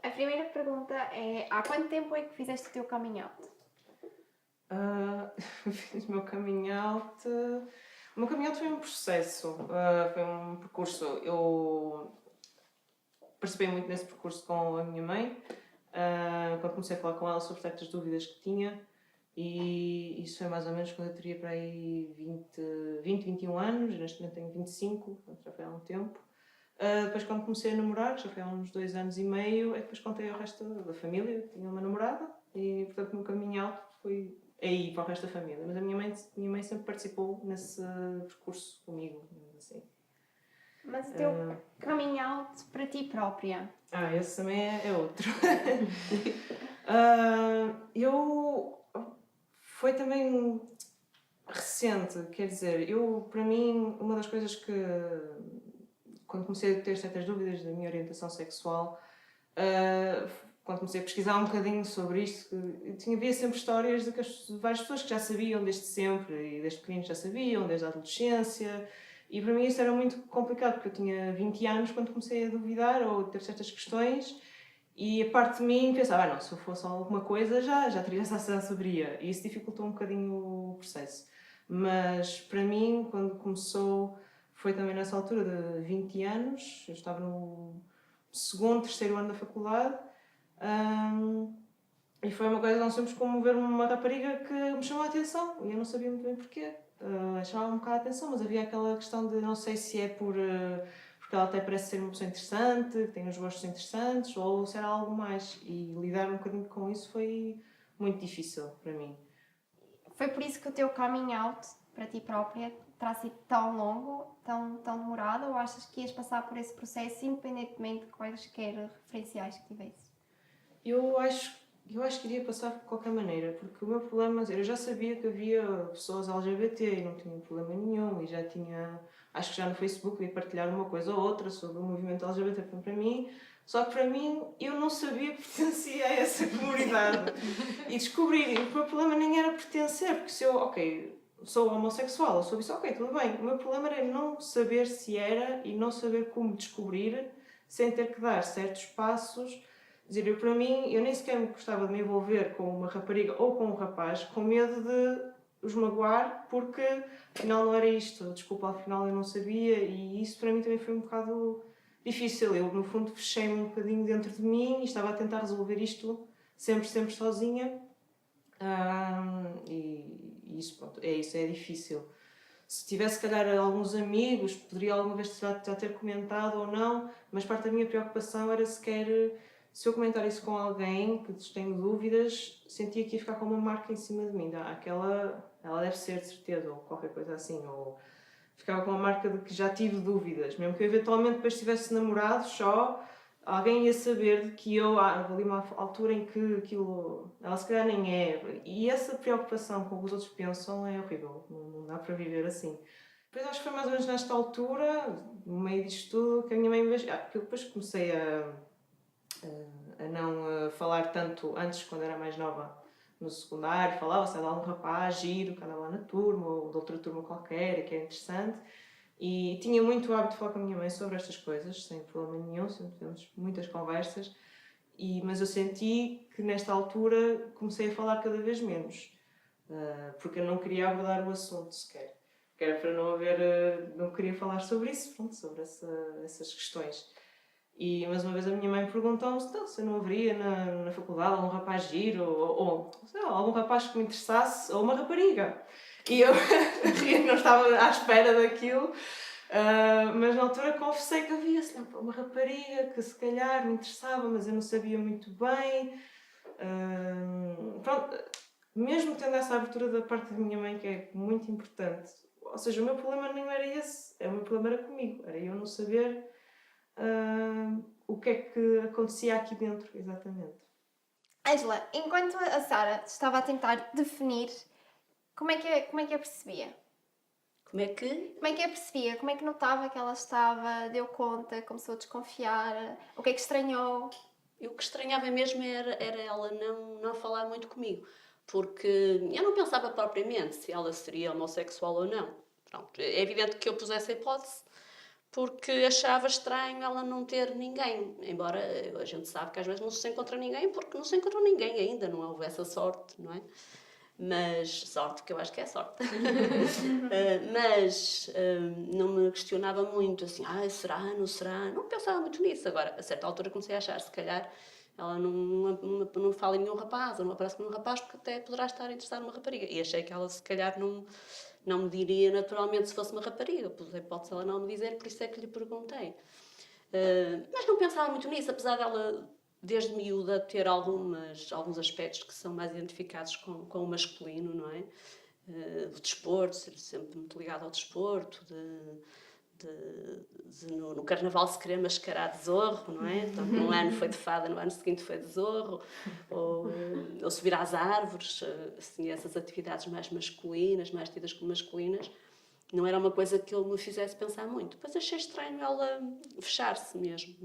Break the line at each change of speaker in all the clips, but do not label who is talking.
A primeira pergunta é: há quanto tempo é que fizeste o teu coming out?
Fiz o meu coming out. O meu coming out foi um processo, foi um percurso. Eu participei muito nesse percurso com a minha mãe, quando comecei a falar com ela sobre certas dúvidas que tinha, e isso foi mais ou menos quando eu teria para aí 21 anos, neste momento tenho 25, portanto já foi há um tempo. Depois quando comecei a namorar, já foi há uns 2 anos e meio, é que depois contei ao resto da família que tinha uma namorada, e portanto o meu coming out foi aí para o resto da família. Mas a minha mãe sempre participou nesse percurso comigo, assim.
Mas o teu coming out para ti própria?
Esse também é outro. Eu... Foi também recente, quer dizer, para mim, uma das coisas que... Quando comecei a ter certas dúvidas da minha orientação sexual, quando comecei a pesquisar um bocadinho sobre isto, havia sempre histórias de várias pessoas que já sabiam desde sempre, e desde pequeninos já sabiam, desde a adolescência, e para mim isso era muito complicado, porque eu tinha 20 anos quando comecei a duvidar ou ter certas questões, e a parte de mim pensava, não, se eu fosse alguma coisa já saberia, e isso dificultou um bocadinho o processo. Mas para mim, quando começou, foi também nessa altura de 20 anos, eu estava no segundo, terceiro ano da faculdade, e foi uma coisa tão simples como ver uma rapariga que me chamou a atenção, e eu não sabia muito bem porquê. Chamava um bocado a atenção, mas havia aquela questão de não sei se é porque ela até parece ser uma pessoa interessante, que tem uns gostos interessantes, ou se era algo mais. E lidar um bocadinho com isso foi muito difícil para mim.
Foi por isso que o teu coming out para ti própria terá sido tão longo, tão demorado, ou achas que ias passar por esse processo independentemente de quaisquer referenciais que tivesses?
Eu acho que iria passar de qualquer maneira, porque o meu problema, eu já sabia que havia pessoas LGBT e não tinha problema nenhum, e já tinha, acho que já no Facebook ia partilhar uma coisa ou outra sobre o movimento LGBT para mim, só que para mim eu não sabia que pertencia a essa comunidade. E descobrir, o meu problema nem era pertencer, porque se eu, ok, sou homossexual, eu sou isso, ok, tudo bem. O meu problema era não saber se era e não saber como descobrir sem ter que dar certos passos. Dizer, para mim, eu nem sequer gostava de me envolver com uma rapariga ou com um rapaz com medo de os magoar, porque afinal não era isto. Desculpa, afinal eu não sabia, e isso para mim também foi um bocado difícil. Eu, no fundo, fechei-me um bocadinho dentro de mim e estava a tentar resolver isto sempre sozinha. E isso, pronto, é difícil. Se tivesse, se calhar, alguns amigos, poderia alguma vez já ter comentado ou não, mas parte da minha preocupação era se eu comentar isso com alguém que tenho dúvidas, sentia que ia ficar com uma marca em cima de mim. Ela deve ser, de certeza, ou qualquer coisa assim, ou ficava com a marca de que já tive dúvidas. Mesmo que eu eventualmente depois tivesse namorado só, alguém ia saber de que eu, ali uma altura em que aquilo, ela se calhar nem é. E essa preocupação com o que os outros pensam é horrível, não dá para viver assim. Depois acho que foi mais ou menos nesta altura, no meio disto tudo, que a minha mãe me veio. Que eu depois comecei a não falar tanto antes, quando era mais nova, no secundário, falava-se de algum rapaz giro que andava lá na turma, ou de outra turma qualquer, que era interessante. E tinha muito o hábito de falar com a minha mãe sobre estas coisas, sem problema nenhum, sempre tivemos muitas conversas. Mas eu senti que nesta altura comecei a falar cada vez menos, porque eu não queria abordar o assunto sequer. Que era para não haver, não queria falar sobre isso, pronto, sobre essas questões. Mas uma vez a minha mãe perguntou-me se eu não haveria na faculdade algum rapaz giro, ou sei lá, algum rapaz que me interessasse, ou uma rapariga. E eu não estava à espera daquilo, mas na altura confessei que havia uma rapariga que se calhar me interessava, mas eu não sabia muito bem. Pronto, mesmo tendo essa abertura da parte da minha mãe, que é muito importante, ou seja, o meu problema não era esse, o meu problema era comigo, era eu não saber o que é que acontecia aqui dentro, exatamente.
Ângela, enquanto a Sara estava a tentar definir, como é que a percebia?
Como é que?
Como é que a percebia? Como é que notava que ela estava, deu conta, começou a desconfiar? O que é que estranhou?
O que estranhava mesmo era ela não falar muito comigo, porque eu não pensava propriamente se ela seria homossexual ou não. Pronto, é evidente que eu pus essa hipótese, porque achava estranho ela não ter ninguém. Embora a gente sabe que às vezes não se encontra ninguém, porque não se encontrou ninguém ainda, não houve essa sorte, não é? Mas, sorte, que eu acho que é sorte. Mas não me questionava muito, assim, será, não será? Não pensava muito nisso. Agora, a certa altura comecei a achar, se calhar, ela não fala em nenhum rapaz, ou não aparece com nenhum rapaz, porque até poderá estar interessada numa rapariga. E achei que ela, se calhar, não me diria naturalmente se fosse uma rapariga. Pus a hipótese ela não me dizer, por isso é que lhe perguntei. Mas não pensava muito nisso, apesar dela, desde miúda, ter alguns aspectos que são mais identificados com o masculino, não é? O desporto, ser sempre muito ligado ao desporto, no carnaval se querer mascarar de zorro, não é? Então, num ano foi de fada, no ano seguinte foi de zorro, ou subir às árvores, assim, essas atividades mais masculinas, mais tidas como masculinas, não era uma coisa que ele me fizesse pensar muito. Depois achei estranho ela fechar-se mesmo,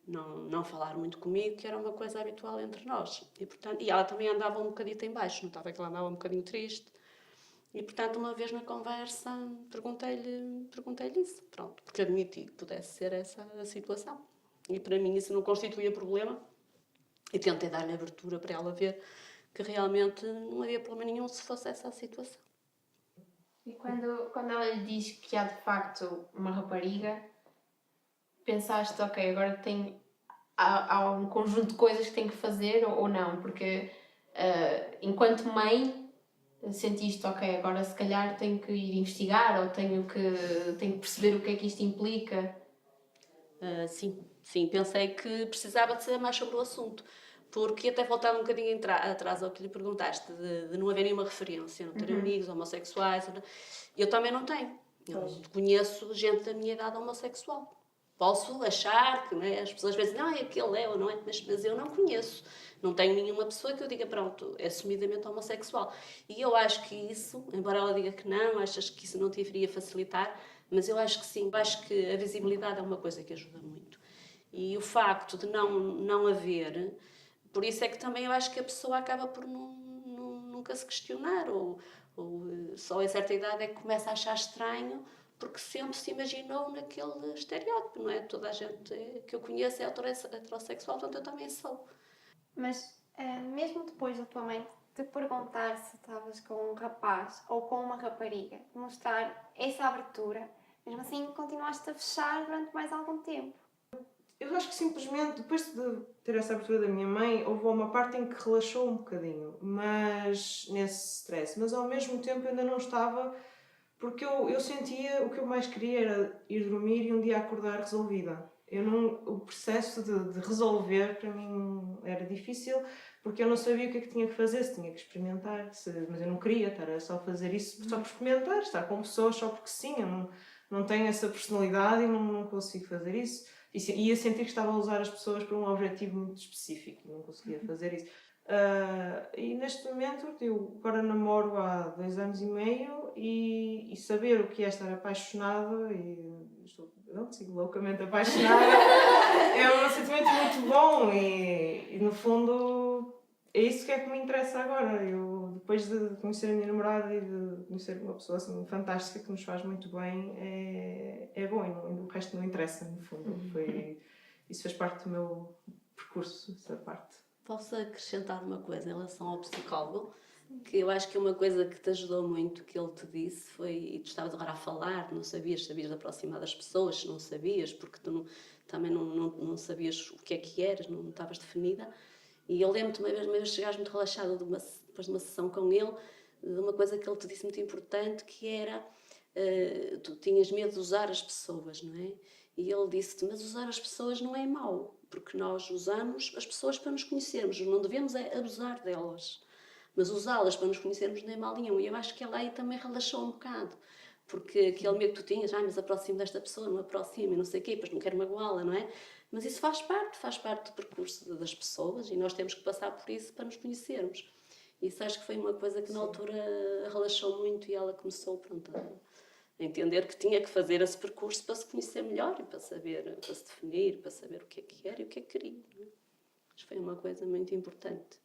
não falar muito comigo, que era uma coisa habitual entre nós. E ela também andava um bocadinho em baixo, notava que ela andava um bocadinho triste. E, portanto, uma vez na conversa, perguntei-lhe isso, pronto, porque admiti que pudesse ser essa a situação. E para mim isso não constituía problema. E tentei dar-lhe abertura para ela ver que realmente não havia problema nenhum se fosse essa a situação.
E quando ela lhe diz que há de facto uma rapariga, pensaste, ok, agora há um conjunto de coisas que tenho que fazer ou não? Porque enquanto mãe sentiste, ok, agora se calhar tenho que ir investigar ou tenho que perceber o que é que isto implica.
Sim, pensei que precisava de saber mais sobre o assunto. Porque até voltando um bocadinho atrás ao que lhe perguntaste, de não haver nenhuma referência, não ter amigos homossexuais. Eu também não tenho. Eu conheço gente da minha idade homossexual. Posso achar que, né, as pessoas dizem, não, aquele é ou não é, mas eu não conheço. Não tenho nenhuma pessoa que eu diga, pronto, é assumidamente homossexual. E eu acho que isso, embora ela diga que não, achas que isso não te iria facilitar, mas eu acho que sim, eu acho que a visibilidade é uma coisa que ajuda muito. E o facto de não haver, por isso é que também eu acho que a pessoa acaba por nunca se questionar, ou só a certa idade é que começa a achar estranho, porque sempre se imaginou naquele estereótipo, não é? Toda a gente que eu conheço é heterossexual, portanto eu também sou.
Mas mesmo depois da tua mãe te perguntar se estavas com um rapaz ou com uma rapariga, mostrar essa abertura, mesmo assim continuaste a fechar durante mais algum tempo.
Eu acho que simplesmente, depois de ter essa abertura da minha mãe, houve uma parte em que relaxou um bocadinho, mas nesse stress. Mas ao mesmo tempo ainda não estava, porque eu sentia, o que eu mais queria era ir dormir e um dia acordar resolvida. O processo de resolver para mim era difícil, porque eu não sabia o que é que tinha que fazer, se tinha que experimentar, mas eu não queria estar a só fazer isso só por experimentar, estar com pessoas só porque sim, eu não tenho essa personalidade e não consigo fazer isso. E ia sentir que estava a usar as pessoas para um objetivo muito específico e não conseguia fazer isso. E neste momento, eu agora namoro há 2 anos e meio e saber o que é estar apaixonada, sigo loucamente apaixonada, é um sentimento muito bom e no fundo é isso que é que me interessa agora. Eu, depois de conhecer a minha namorada e de conhecer uma pessoa assim fantástica que nos faz muito bem, é bom e o resto não interessa, no fundo. Isso fez parte do meu percurso, essa parte.
Posso acrescentar uma coisa em relação ao psicólogo? Que eu acho que uma coisa que te ajudou muito, que ele te disse, foi, e tu estavas agora a falar, não sabias de aproximar das pessoas, se não sabias, porque tu também não sabias o que eras, não estavas definida. E eu lembro-te uma vez chegares muito relaxada depois de uma sessão com ele, de uma coisa que ele te disse muito importante, que era, tu tinhas medo de usar as pessoas, não é? E ele disse-te, mas usar as pessoas não é mau, porque nós usamos as pessoas para nos conhecermos, não devemos abusar delas. Mas usá-las para nos conhecermos não é mal nenhum. E eu acho que ela aí também relaxou um bocado. Porque aquele medo que tu tinhas, mas aproximo desta pessoa, não aproximo e não sei o quê, depois não quero magoá-la, não é? Mas isso faz parte do percurso das pessoas e nós temos que passar por isso para nos conhecermos. Isso acho que foi uma coisa que na altura relaxou muito e ela começou, pronto, a entender que tinha que fazer esse percurso para se conhecer melhor e para saber, para se definir, para saber o que é que era e o que é que queria. Não é? Acho que foi uma coisa muito importante.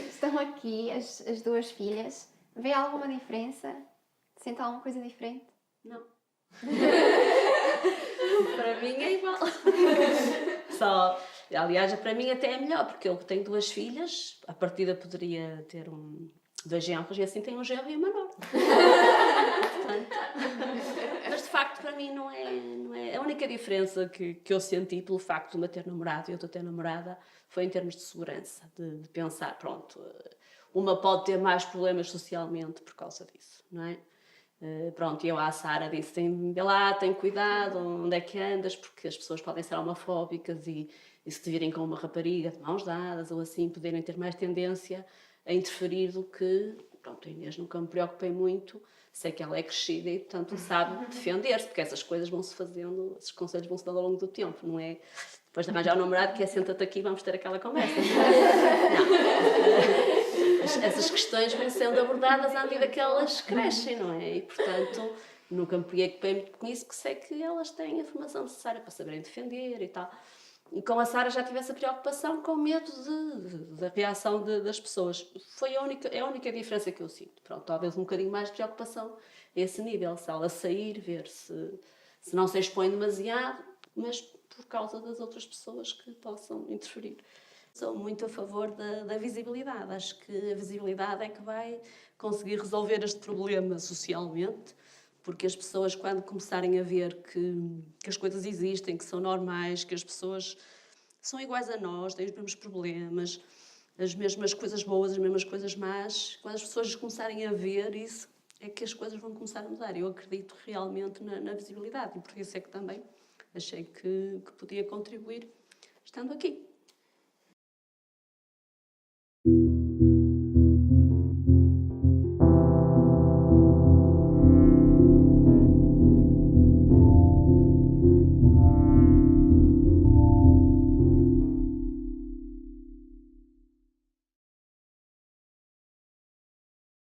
Estão aqui as duas filhas. Vê alguma diferença? Sente alguma coisa diferente?
Não. Para mim é igual. Só, aliás, para mim até é melhor, porque eu tenho 2 filhas, a partida poderia ter 2 genros e assim tenho um genro e uma nora. Portanto, mas de facto para mim não é a única diferença que eu senti pelo facto de uma ter namorado e outra ter namorada foi em termos de segurança, de pensar, pronto, uma pode ter mais problemas socialmente por causa disso, não é? Pronto, e eu à Sara disse, vê lá, tem cuidado, onde é que andas, porque as pessoas podem ser homofóbicas e se te virem com uma rapariga de mãos dadas ou assim, poderem ter mais tendência a interferir do que, pronto, a Inês nunca me preocupei muito, sei que ela é crescida e, portanto, sabe defender-se, porque essas coisas vão-se fazendo, esses conselhos vão-se dando ao longo do tempo, não é? Depois de arranjar um namorado que é senta-te aqui e vamos ter aquela conversa. Não. Essas questões vão sendo abordadas à medida que elas crescem, não é? E, portanto, nunca me preocupei muito com isso, porque sei que elas têm a formação necessária para saberem defender e tal. E com a Sara já tive essa preocupação com medo da reação das pessoas. É a única diferença que eu sinto. Pronto, talvez um bocadinho mais de preocupação a esse nível. Se ela sair, ver se não se expõe demasiado, mas por causa das outras pessoas que possam interferir. Sou muito a favor da visibilidade. Acho que a visibilidade é que vai conseguir resolver este problema socialmente, porque as pessoas, quando começarem a ver que as coisas existem, que são normais, que as pessoas são iguais a nós, têm os mesmos problemas, as mesmas coisas boas, as mesmas coisas más, quando as pessoas começarem a ver isso, é que as coisas vão começar a mudar. Eu acredito realmente na visibilidade e por isso é que também achei que podia contribuir estando aqui.